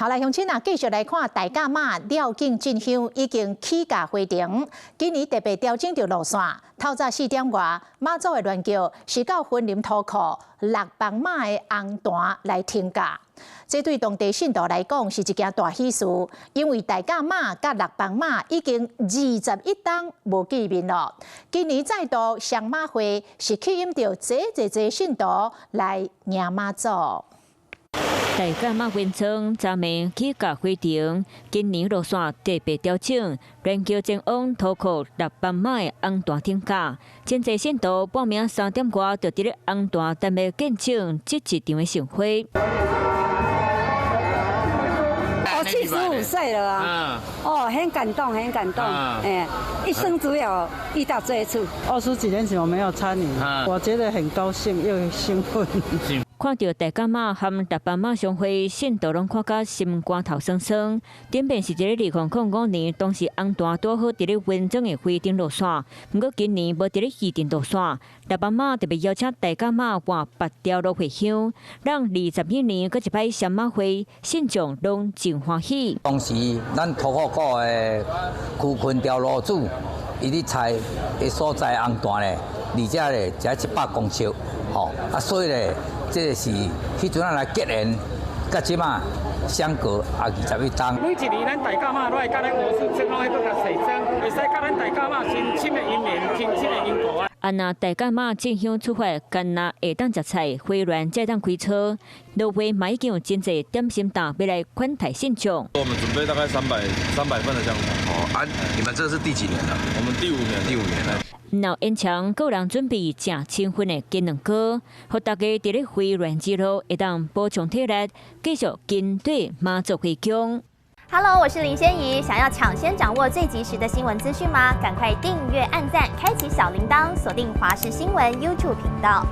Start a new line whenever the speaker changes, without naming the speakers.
好来，乡亲啊，继续来看大甲妈绕境进香已经起驾回程，今年特别调整着路线。透早4点外，妈祖的銮轿是到婚林土库6帮马的红坛来停驾。这对当地信徒来讲是一件大喜事，因为大甲妈甲6帮马已经21冬无见面了。今年再度上马会，是吸引着侪信徒来迎妈祖。
大甲妈运仓昨暝起驾回程，今年路线特别调整，銮轿前往土库6帮马的红坛停驾。真侪信徒报名3点外就伫咧红坛等要见证这一场的盛会。
我75岁了啊！哦，很感动，很感动。哎，一生只有遇到这一次。
20几年前我没有参与，我觉得很高兴又兴奋。
看到大甲妈和6帮马相会，信徒拢看甲心肝头酸酸。顶边是一个2005年当时红坛拄好伫咧文庄的飞顶路线，不过今年无伫咧预定路线。6帮马特别邀请大甲妈换8条路回乡，让21年搁一摆上马会，信众拢真欢喜。
当时咱土库股的区分条路主，伊咧采的所在红坛咧，而且咧才100公尺，吼所以咧。 这是迄阵啊来结缘，甲即马相隔21冬。
每一年咱大甲妈都会甲咱五四七拢喺度甲洗装，会使甲咱大甲妈亲亲的姻缘，亲亲的因果啊。
安那大甲妈进乡出发，干那下当食菜，回銮才当开车。路会嘛已经有真侪点心档要来款待信众。
我们准备大概300份的香肠。哦，你们这是第几年了？我们第5年。第5年了。
闹延长，个人准备正清婚的技能歌，互大家伫咧回銮之路会当补充体力，继续跟对妈祖回乡。
Hello， 我是林仙怡，想要抢先掌握最及时的新闻资讯吗？赶快订阅、按赞、开启小铃铛，锁定华视新闻 YouTube 频道。